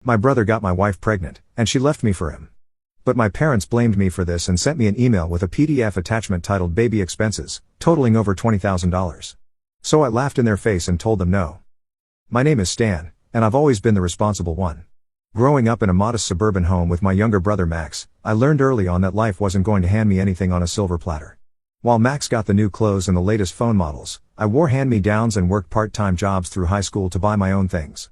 My brother got my wife pregnant, and she left me for him. But my parents blamed me for this and sent me an email with a PDF attachment titled Baby Expenses, totaling over $20,000. So I laughed in their face and told them no. My name is Stan, and I've always been the responsible one. Growing up in a modest suburban home with my younger brother Max, I learned early on that life wasn't going to hand me anything on a silver platter. While Max got the new clothes and the latest phone models, I wore hand-me-downs and worked part-time jobs through high school to buy my own things.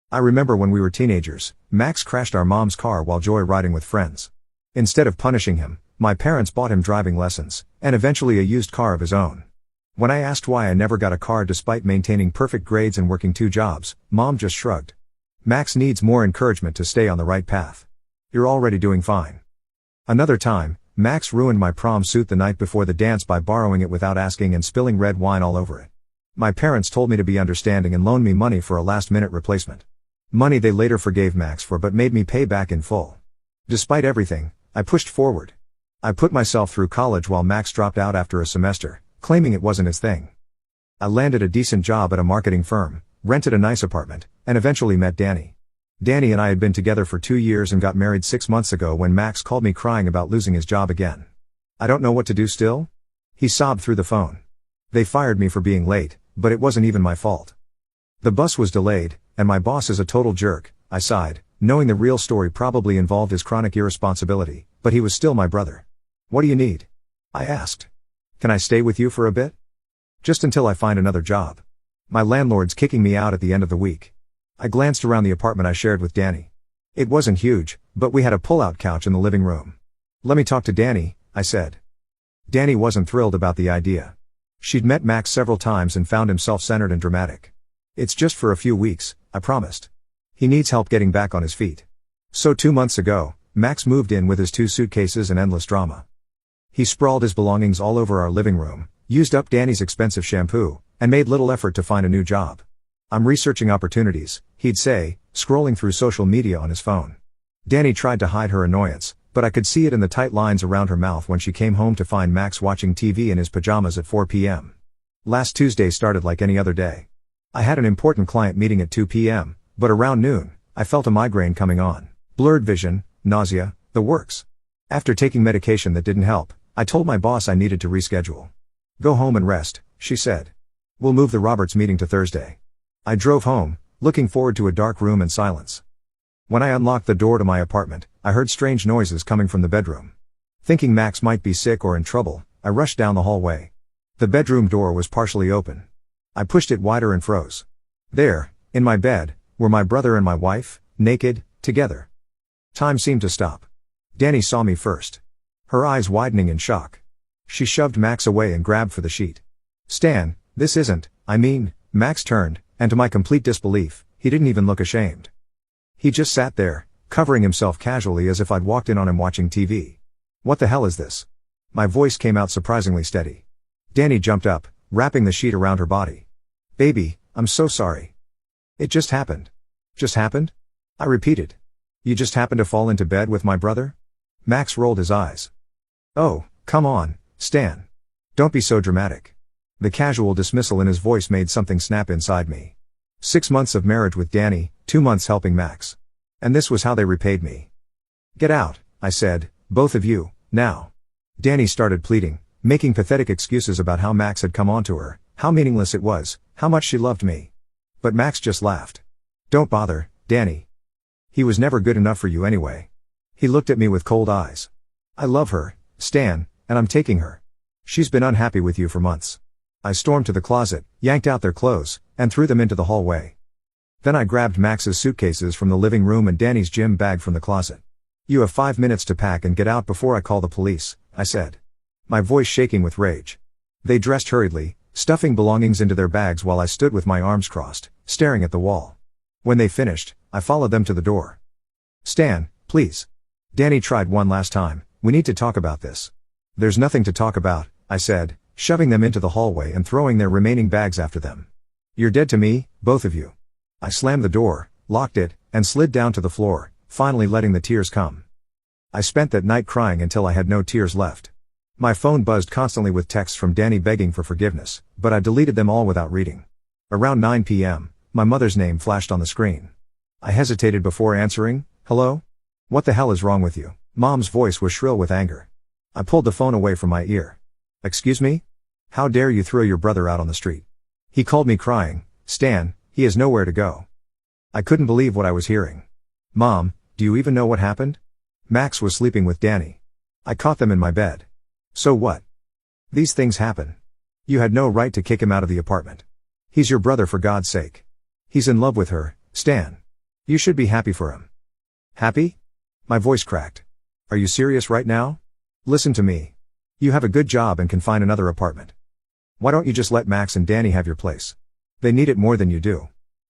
I remember when we were teenagers, Max crashed our mom's car while joy-riding with friends. Instead of punishing him, my parents bought him driving lessons, and eventually a used car of his own. When I asked why I never got a car despite maintaining perfect grades and working 2 jobs, Mom just shrugged. Max needs more encouragement to stay on the right path. You're already doing fine. Another time, Max ruined my prom suit the night before the dance by borrowing it without asking and spilling red wine all over it. My parents told me to be understanding and loaned me money for a last-minute replacement. Money they later forgave Max for but made me pay back in full. Despite everything, I pushed forward. I put myself through college while Max dropped out after a semester, claiming it wasn't his thing. I landed a decent job at a marketing firm, rented a nice apartment, and eventually met Danny. Danny and I had been together for 2 years and got married 6 months ago when Max called me crying about losing his job again. I don't know what to do still? He sobbed through the phone. They fired me for being late, but it wasn't even my fault. The bus was delayed, and my boss is a total jerk, I sighed, knowing the real story probably involved his chronic irresponsibility, but he was still my brother. What do you need? I asked. Can I stay with you for a bit? Just until I find another job. My landlord's kicking me out at the end of the week. I glanced around the apartment I shared with Danny. It wasn't huge, but we had a pull-out couch in the living room. Let me talk to Danny, I said. Danny wasn't thrilled about the idea. She'd met Max several times and found him self-centered and dramatic. It's just for a few weeks, I promised. He needs help getting back on his feet. So 2 months ago, Max moved in with his 2 suitcases and endless drama. He sprawled his belongings all over our living room, used up Danny's expensive shampoo, and made little effort to find a new job. I'm researching opportunities, he'd say, scrolling through social media on his phone. Danny tried to hide her annoyance, but I could see it in the tight lines around her mouth when she came home to find Max watching TV in his pajamas at 4 p.m. Last Tuesday started like any other day. I had an important client meeting at 2 p.m., but around noon, I felt a migraine coming on. Blurred vision, nausea, the works. After taking medication that didn't help, I told my boss I needed to reschedule. Go home and rest, she said. We'll move the Roberts meeting to Thursday. I drove home, looking forward to a dark room and silence. When I unlocked the door to my apartment, I heard strange noises coming from the bedroom. Thinking Max might be sick or in trouble, I rushed down the hallway. The bedroom door was partially open. I pushed it wider and froze. There, in my bed, were my brother and my wife, naked, together. Time seemed to stop. Danny saw me first. Her eyes widening in shock. She shoved Max away and grabbed for the sheet. Stan, this isn't, Max turned, and to my complete disbelief, he didn't even look ashamed. He just sat there, covering himself casually as if I'd walked in on him watching TV. What the hell is this? My voice came out surprisingly steady. Danny jumped up, wrapping the sheet around her body. Baby, I'm so sorry. It just happened. Just happened? I repeated. You just happened to fall into bed with my brother? Max rolled his eyes. Oh, come on, Stan. Don't be so dramatic. The casual dismissal in his voice made something snap inside me. 6 months of marriage with Danny, 2 months helping Max. And this was how they repaid me. Get out, I said, both of you, now. Danny started pleading, making pathetic excuses about how Max had come on to her, how meaningless it was, how much she loved me. But Max just laughed. Don't bother, Danny. He was never good enough for you anyway. He looked at me with cold eyes. I love her, Stan, and I'm taking her. She's been unhappy with you for months. I stormed to the closet, yanked out their clothes, and threw them into the hallway. Then I grabbed Max's suitcases from the living room and Danny's gym bag from the closet. You have 5 minutes to pack and get out before I call the police, I said. My voice shaking with rage. They dressed hurriedly, stuffing belongings into their bags while I stood with my arms crossed, staring at the wall. When they finished, I followed them to the door. Stan, please. Danny tried one last time. We need to talk about this. There's nothing to talk about, I said, shoving them into the hallway and throwing their remaining bags after them. You're dead to me, both of you. I slammed the door, locked it, and slid down to the floor, finally letting the tears come. I spent that night crying until I had no tears left. My phone buzzed constantly with texts from Danny begging for forgiveness, but I deleted them all without reading. Around 9 p.m., my mother's name flashed on the screen. I hesitated before answering. Hello? What the hell is wrong with you? Mom's voice was shrill with anger. I pulled the phone away from my ear. Excuse me? How dare you throw your brother out on the street? He called me crying. Stan, he has nowhere to go. I couldn't believe what I was hearing. Mom, do you even know what happened? Max was sleeping with Danny. I caught them in my bed. So what? These things happen. You had no right to kick him out of the apartment. He's your brother, for God's sake. He's in love with her, Stan. You should be happy for him. Happy? My voice cracked. Are you serious right now? Listen to me. You have a good job and can find another apartment. Why don't you just let Max and Danny have your place? They need it more than you do.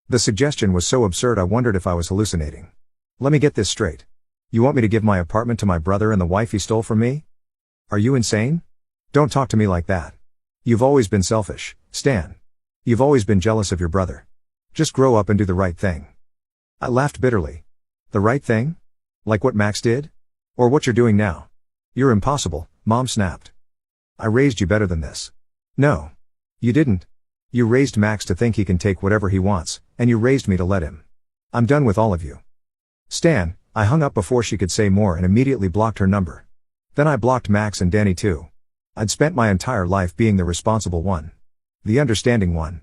The suggestion was so absurd I wondered if I was hallucinating. Let me get this straight. You want me to give my apartment to my brother and the wife he stole from me? Are you insane? Don't talk to me like that. You've always been selfish, Stan. You've always been jealous of your brother. Just grow up and do the right thing. I laughed bitterly. The right thing? Like what Max did? Or what you're doing now? You're impossible, Mom snapped. I raised you better than this. No. You didn't. You raised Max to think he can take whatever he wants, and you raised me to let him. I'm done with all of you. Stan, I hung up before she could say more and immediately blocked her number. Then I blocked Max and Danny too. I'd spent my entire life being the responsible one. The understanding one.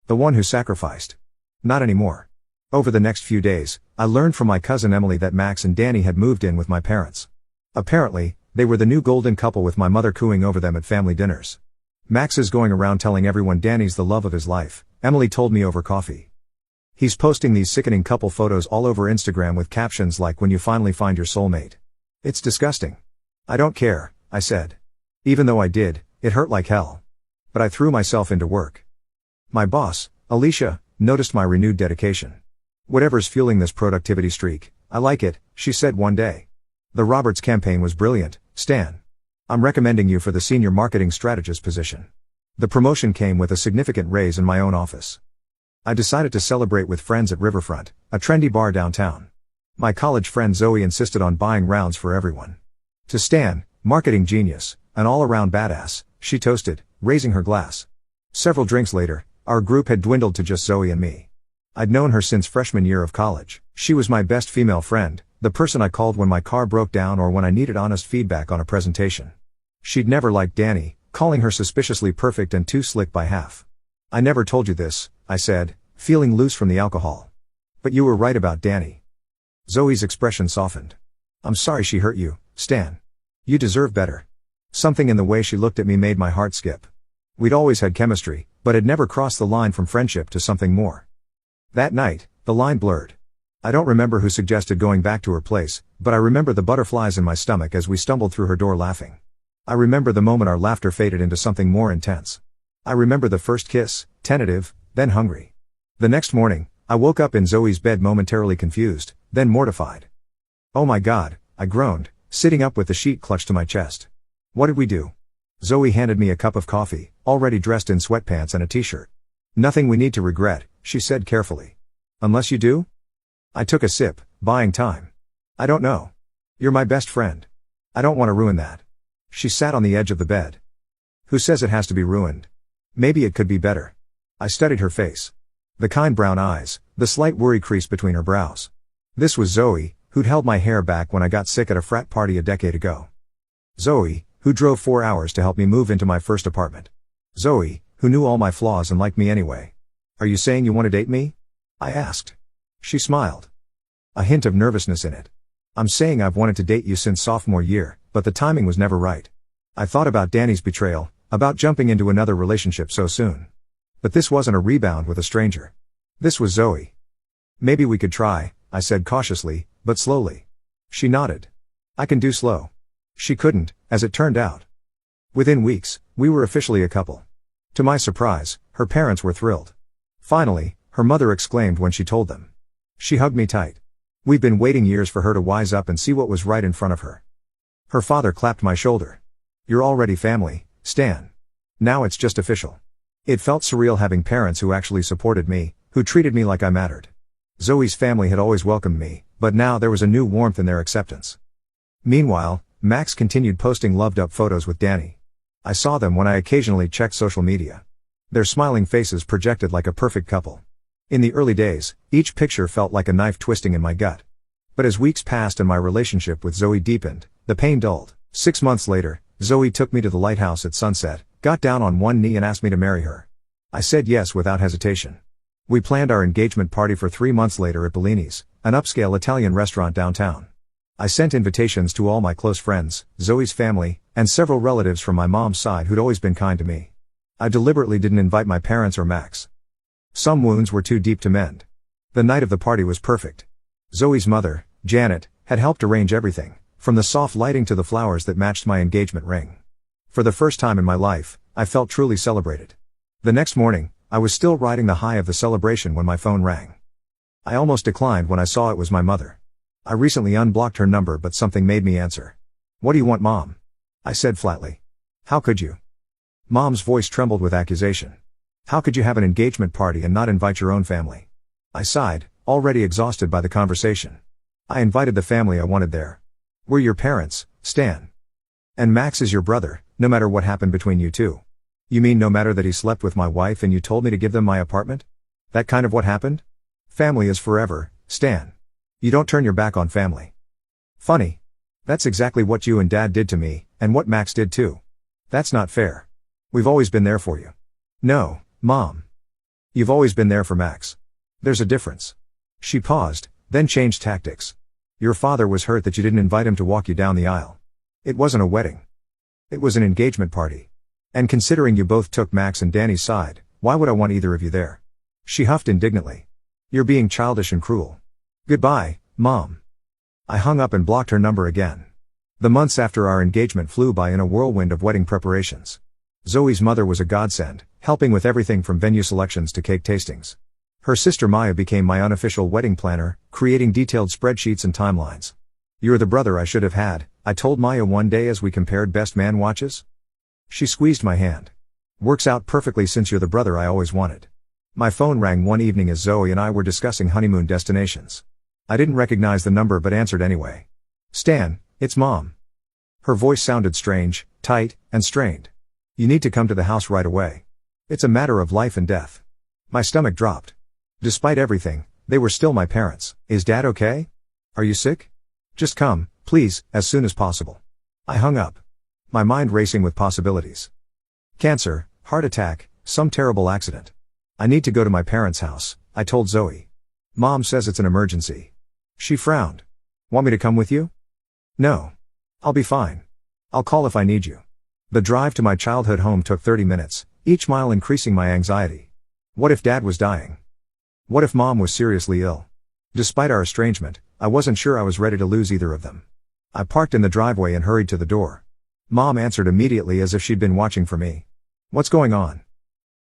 The one who sacrificed. Not anymore. Over the next few days, I learned from my cousin Emily that Max and Danny had moved in with my parents. Apparently, they were the new golden couple, with my mother cooing over them at family dinners. Max is going around telling everyone Danny's the love of his life, Emily told me over coffee. He's posting these sickening couple photos all over Instagram with captions like "when you finally find your soulmate." It's disgusting. I don't care, I said. Even though I did, it hurt like hell. But I threw myself into work. My boss, Alicia, noticed my renewed dedication. Whatever's fueling this productivity streak, I like it, she said one day. The Roberts campaign was brilliant, Stan. I'm recommending you for the senior marketing strategist position. The promotion came with a significant raise in my own office. I decided to celebrate with friends at Riverfront, a trendy bar downtown. My college friend Zoe insisted on buying rounds for everyone. To Stan, marketing genius, an all-around badass, she toasted, raising her glass. Several drinks later, our group had dwindled to just Zoe and me. I'd known her since freshman year of college. She was my best female friend, the person I called when my car broke down or when I needed honest feedback on a presentation. She'd never liked Danny, calling her suspiciously perfect and too slick by half. I never told you this, I said, feeling loose from the alcohol. But you were right about Danny. Zoe's expression softened. I'm sorry she hurt you, Stan. You deserve better. Something in the way she looked at me made my heart skip. We'd always had chemistry, but had never crossed the line from friendship to something more. That night, the line blurred. I don't remember who suggested going back to her place, but I remember the butterflies in my stomach as we stumbled through her door laughing. I remember the moment our laughter faded into something more intense. I remember the first kiss, tentative, then hungry. The next morning, I woke up in Zoe's bed momentarily confused, then mortified. Oh my God, I groaned, sitting up with the sheet clutched to my chest. What did we do? Zoe handed me a cup of coffee, already dressed in sweatpants and a t-shirt. Nothing we need to regret, she said carefully. Unless you do? I took a sip, buying time. I don't know. You're my best friend. I don't want to ruin that. She sat on the edge of the bed. Who says it has to be ruined? Maybe it could be better. I studied her face. The kind brown eyes, the slight worry crease between her brows. This was Zoe, who'd held my hair back when I got sick at a frat party a decade ago. Zoe, who drove 4 hours to help me move into my first apartment. Zoe, who knew all my flaws and liked me anyway. Are you saying you want to date me? I asked. She smiled. A hint of nervousness in it. I'm saying I've wanted to date you since sophomore year, but the timing was never right. I thought about Danny's betrayal, about jumping into another relationship so soon. But this wasn't a rebound with a stranger. This was Zoe. Maybe we could try, I said cautiously, but slowly. She nodded. I can do slow. She couldn't, as it turned out. Within weeks, we were officially a couple. To my surprise, her parents were thrilled. Finally, her mother exclaimed when she told them. She hugged me tight. We've been waiting years for her to wise up and see what was right in front of her. Her father clapped my shoulder. You're already family, Stan. Now it's just official. It felt surreal having parents who actually supported me, who treated me like I mattered. Zoe's family had always welcomed me, but now there was a new warmth in their acceptance. Meanwhile, Max continued posting loved-up photos with Danny. I saw them when I occasionally checked social media. Their smiling faces projected like a perfect couple. In the early days, each picture felt like a knife twisting in my gut. But as weeks passed and my relationship with Zoe deepened, the pain dulled. 6 months later, Zoe took me to the lighthouse at sunset, got down on one knee and asked me to marry her. I said yes without hesitation. We planned our engagement party for 3 months later at Bellini's, an upscale Italian restaurant downtown. I sent invitations to all my close friends, Zoe's family, and several relatives from my mom's side who'd always been kind to me. I deliberately didn't invite my parents or Max. Some wounds were too deep to mend. The night of the party was perfect. Zoe's mother, Janet, had helped arrange everything, from the soft lighting to the flowers that matched my engagement ring. For the first time in my life, I felt truly celebrated. The next morning, I was still riding the high of the celebration when my phone rang. I almost declined when I saw it was my mother. I recently unblocked her number, but something made me answer. "What do you want, Mom?" I said flatly. "How could you?" Mom's voice trembled with accusation. "How could you have an engagement party and not invite your own family?" I sighed, already exhausted by the conversation. "I invited the family I wanted there. We're your parents, Stan. And Max is your brother, no matter what happened between you two." "You mean no matter that he slept with my wife and you told me to give them my apartment? That kind of what happened? Family is forever, Stan. You don't turn your back on family." "Funny. That's exactly what you and Dad did to me, and what Max did too. That's not fair. We've always been there for you." "No, Mom. You've always been there for Max. There's a difference." She paused, then changed tactics. "Your father was hurt that you didn't invite him to walk you down the aisle. It wasn't a wedding. It was an engagement party. And considering you both took Max and Danny's side, why would I want either of you there?" She huffed indignantly. "You're being childish and cruel. Goodbye, Mom." I hung up and blocked her number again. The months after our engagement flew by in a whirlwind of wedding preparations. Zoe's mother was a godsend, helping with everything from venue selections to cake tastings. Her sister Maya became my unofficial wedding planner, creating detailed spreadsheets and timelines. "You're the brother I should have had," I told Maya one day as we compared best man watches. She squeezed my hand. "Works out perfectly since you're the brother I always wanted." My phone rang one evening as Zoe and I were discussing honeymoon destinations. I didn't recognize the number but answered anyway. "Stan, it's Mom." Her voice sounded strange, tight, and strained. "You need to come to the house right away. It's a matter of life and death." My stomach dropped. Despite everything, they were still my parents. "Is Dad okay? Are you sick? Just come, please, as soon as possible." I hung up. My mind racing with possibilities. Cancer, heart attack, some terrible accident. "I need to go to my parents' house," I told Zoe. "Mom says it's an emergency." She frowned. "Want me to come with you?" "No. I'll be fine. I'll call if I need you." The drive to my childhood home took 30 minutes, each mile increasing my anxiety. What if Dad was dying? What if Mom was seriously ill? Despite our estrangement, I wasn't sure I was ready to lose either of them. I parked in the driveway and hurried to the door. Mom answered immediately as if she'd been watching for me. "What's going on?"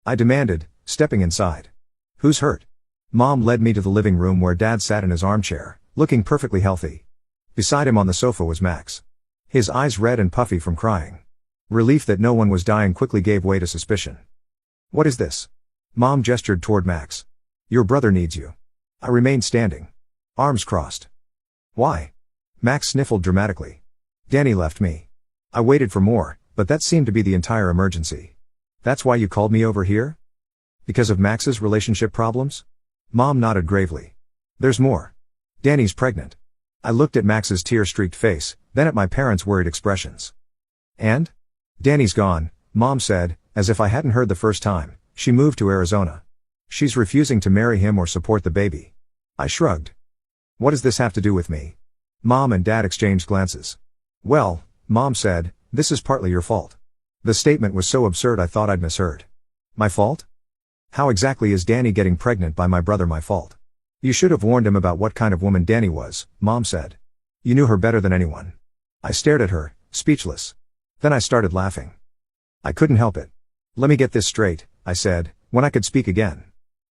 I demanded, stepping inside. "Who's hurt?" Mom led me to the living room where Dad sat in his armchair, looking perfectly healthy. Beside him on the sofa was Max. His eyes red and puffy from crying. Relief that no one was dying quickly gave way to suspicion. "What is this?" Mom gestured toward Max. "Your brother needs you." I remained standing, arms crossed. "Why?" Max sniffled dramatically. "Danny left me." I waited for more, but that seemed to be the entire emergency. "That's why you called me over here? Because of Max's relationship problems?" Mom nodded gravely. "There's more. Danny's pregnant." I looked at Max's tear-streaked face, then at my parents' worried expressions. "And? Danny's gone," Mom said, as if I hadn't heard the first time. "She moved to Arizona. She's refusing to marry him or support the baby." I shrugged. "What does this have to do with me?" Mom and Dad exchanged glances. "Well," Mom said, "this is partly your fault." The statement was so absurd I thought I'd misheard. "My fault? How exactly is Danny getting pregnant by my brother my fault?" "You should have warned him about what kind of woman Danny was," Mom said. "You knew her better than anyone." I stared at her, speechless. Then I started laughing. I couldn't help it. "Let me get this straight," I said, when I could speak again.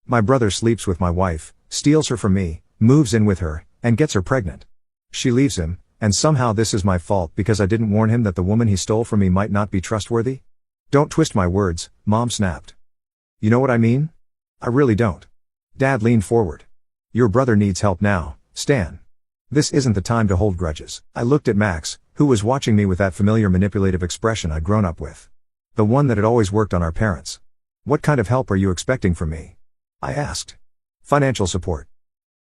"My brother sleeps with my wife, steals her from me, moves in with her, and gets her pregnant. She leaves him, and somehow this is my fault because I didn't warn him that the woman he stole from me might not be trustworthy?" "Don't twist my words," Mom snapped. "You know what I mean?" "I really don't." Dad leaned forward. "Your brother needs help now, Stan. This isn't the time to hold grudges." I looked at Max, who was watching me with that familiar manipulative expression I'd grown up with. The one that had always worked on our parents. "What kind of help are you expecting from me?" I asked. Financial support.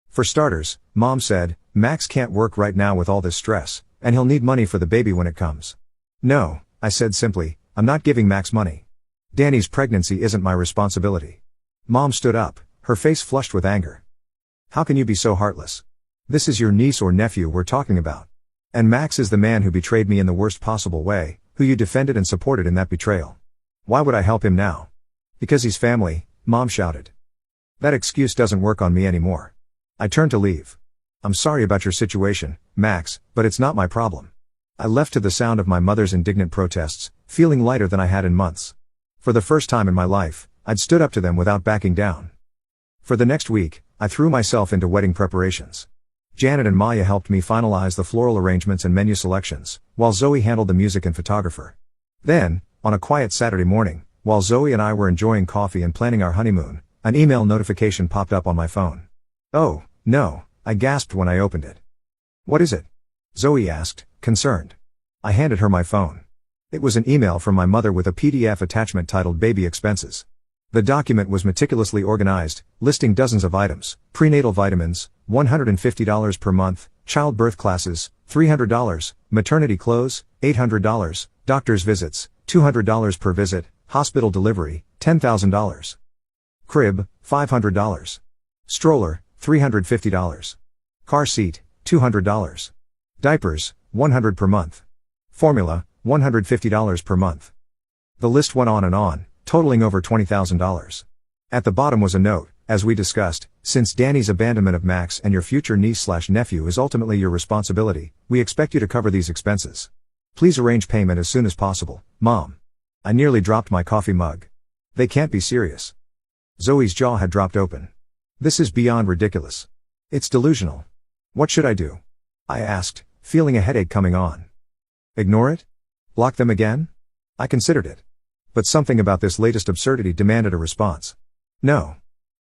For starters, Mom said, Max can't work right now with all this stress, and he'll need money for the baby when it comes. No, I said simply, I'm not giving Max money. Danny's pregnancy isn't my responsibility. Mom stood up, her face flushed with anger. How can you be so heartless? This is your niece or nephew we're talking about. And Max is the man who betrayed me in the worst possible way, who you defended and supported in that betrayal. Why would I help him now? Because he's family, Mom shouted. That excuse doesn't work on me anymore. I turned to leave. I'm sorry about your situation, Max, but it's not my problem. I left to the sound of my mother's indignant protests, feeling lighter than I had in months. For the first time in my life, I'd stood up to them without backing down. For the next week, I threw myself into wedding preparations. Janet and Maya helped me finalize the floral arrangements and menu selections, while Zoe handled the music and photographer. Then, on a quiet Saturday morning, while Zoe and I were enjoying coffee and planning our honeymoon, an email notification popped up on my phone. Oh, no, I gasped when I opened it. What is it? Zoe asked, concerned. I handed her my phone. It was an email from my mother with a PDF attachment titled Baby Expenses. The document was meticulously organized, listing dozens of items: prenatal vitamins, $150 per month, childbirth classes, $300, maternity clothes, $800, doctor's visits, $200 per visit, hospital delivery, $10,000. Crib, $500. Stroller, $350. Car seat, $200. Diapers, $100 per month. Formula, $150 per month. The list went on and on, totaling over $20,000. At the bottom was a note, as we discussed, since Danny's abandonment of Max and your future niece/nephew is ultimately your responsibility, we expect you to cover these expenses. Please arrange payment as soon as possible, Mom. I nearly dropped my coffee mug. They can't be serious. Zoe's jaw had dropped open. This is beyond ridiculous. It's delusional. What should I do? I asked, feeling a headache coming on. Ignore it? Block them again? I considered it. But something about this latest absurdity demanded a response. No.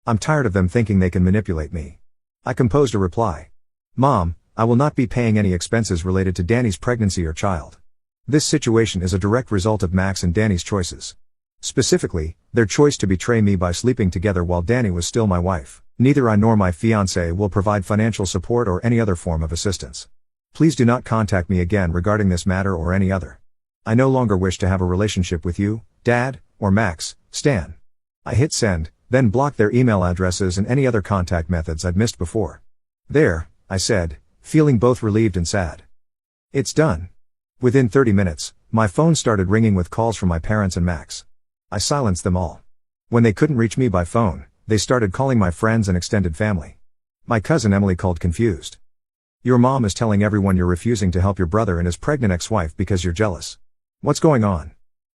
I'm tired of them thinking they can manipulate me. I composed a reply. Mom, I will not be paying any expenses related to Danny's pregnancy or child. This situation is a direct result of Max and Danny's choices. Specifically, their choice to betray me by sleeping together while Danny was still my wife. Neither I nor my fiancé will provide financial support or any other form of assistance. Please do not contact me again regarding this matter or any other. I no longer wish to have a relationship with you, Dad, or Max, Stan. I hit send, then blocked their email addresses and any other contact methods I'd missed before. There, I said, feeling both relieved and sad. It's done. Within 30 minutes, my phone started ringing with calls from my parents and Max. I silenced them all. When they couldn't reach me by phone, they started calling my friends and extended family. My cousin Emily called confused. Your mom is telling everyone you're refusing to help your brother and his pregnant ex-wife because you're jealous. What's going on?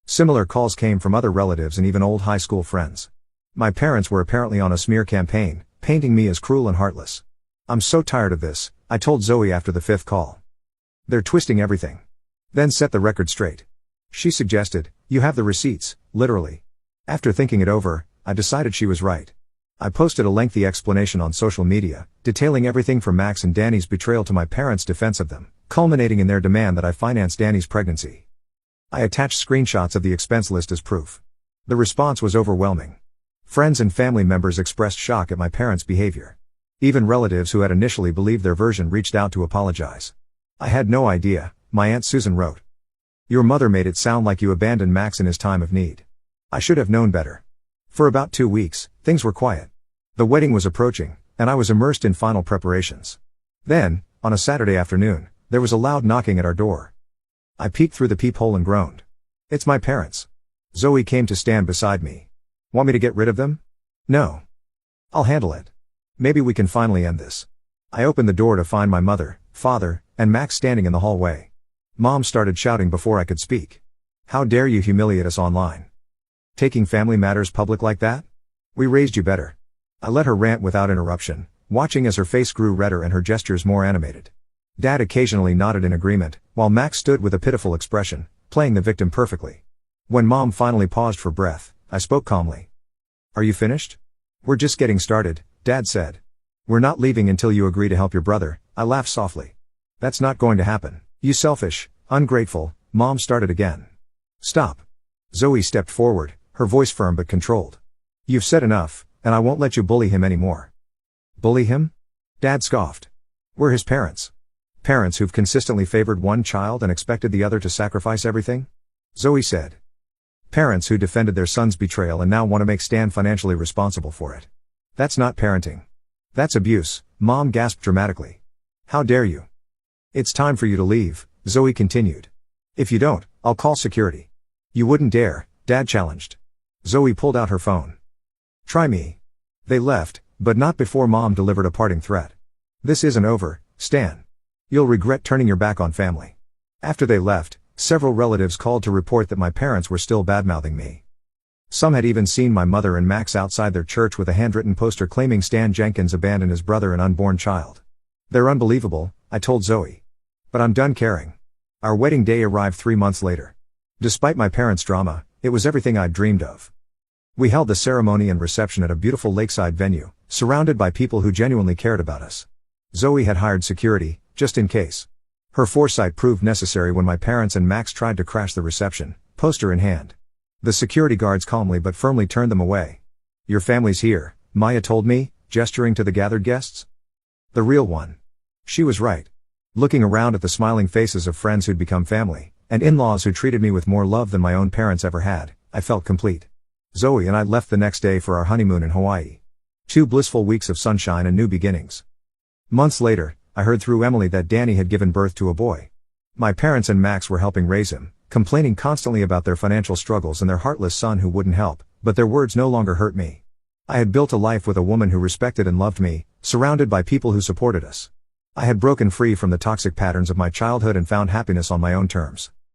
Similar calls came from other relatives and even old high school friends. My parents were apparently on a smear campaign, painting me as cruel and heartless. I'm so tired of this, I told Zoe after the 5th call. They're twisting everything. Then set the record straight. She suggested, you have the receipts, literally. After thinking it over, I decided she was right. I posted a lengthy explanation on social media, detailing everything from Max and Danny's betrayal to my parents' defense of them, culminating in their demand that I finance Danny's pregnancy. I attached screenshots of the expense list as proof. The response was overwhelming. Friends and family members expressed shock at my parents' behavior. Even relatives who had initially believed their version reached out to apologize. I had no idea, my Aunt Susan wrote. Your mother made it sound like you abandoned Max in his time of need. I should have known better. For about 2 weeks, things were quiet. The wedding was approaching, and I was immersed in final preparations. Then, on a Saturday afternoon, there was a loud knocking at our door. I peeked through the peephole and groaned. It's my parents. Zoe came to stand beside me. Want me to get rid of them? No. I'll handle it. Maybe we can finally end this. I opened the door to find my mother, father, and Max standing in the hallway. Mom started shouting before I could speak. How dare you humiliate us online? Taking family matters public like that? We raised you better. I let her rant without interruption, watching as her face grew redder and her gestures more animated. Dad occasionally nodded in agreement, while Max stood with a pitiful expression, playing the victim perfectly. When Mom finally paused for breath, I spoke calmly. Are you finished? We're just getting started, Dad said. We're not leaving until you agree to help your brother, I laughed softly. That's not going to happen, you selfish, ungrateful, Mom started again. Stop. Zoe stepped forward, her voice firm but controlled. You've said enough, and I won't let you bully him anymore. Bully him? Dad scoffed. We're his parents. Parents who've consistently favored one child and expected the other to sacrifice everything? Zoe said. Parents who defended their son's betrayal and now want to make Stan financially responsible for it. That's not parenting. That's abuse, Mom gasped dramatically. How dare you? It's time for you to leave, Zoe continued. If you don't, I'll call security. You wouldn't dare, Dad challenged. Zoe pulled out her phone. Try me. They left, but not before Mom delivered a parting threat. This isn't over, Stan. You'll regret turning your back on family. After they left, several relatives called to report that my parents were still badmouthing me. Some had even seen my mother and Max outside their church with a handwritten poster claiming Stan Jenkins abandoned his brother and unborn child. They're unbelievable, I told Zoe. But I'm done caring. Our wedding day arrived 3 months later. Despite my parents' drama, it was everything I'd dreamed of. We held the ceremony and reception at a beautiful lakeside venue, surrounded by people who genuinely cared about us. Zoe had hired security, just in case. Her foresight proved necessary when my parents and Max tried to crash the reception, poster in hand. The security guards calmly but firmly turned them away. Your family's here, Maya told me, gesturing to the gathered guests. The real one. She was right. Looking around at the smiling faces of friends who'd become family, and in-laws who treated me with more love than my own parents ever had, I felt complete. Zoe and I left the next day for our honeymoon in Hawaii. 2 blissful weeks of sunshine and new beginnings. Months later, I heard through Emily that Danny had given birth to a boy. My parents and Max were helping raise him, complaining constantly about their financial struggles and their heartless son who wouldn't help, but their words no longer hurt me. I had built a life with a woman who respected and loved me, surrounded by people who supported us. I had broken free from the toxic patterns of my childhood and found happiness on my own terms.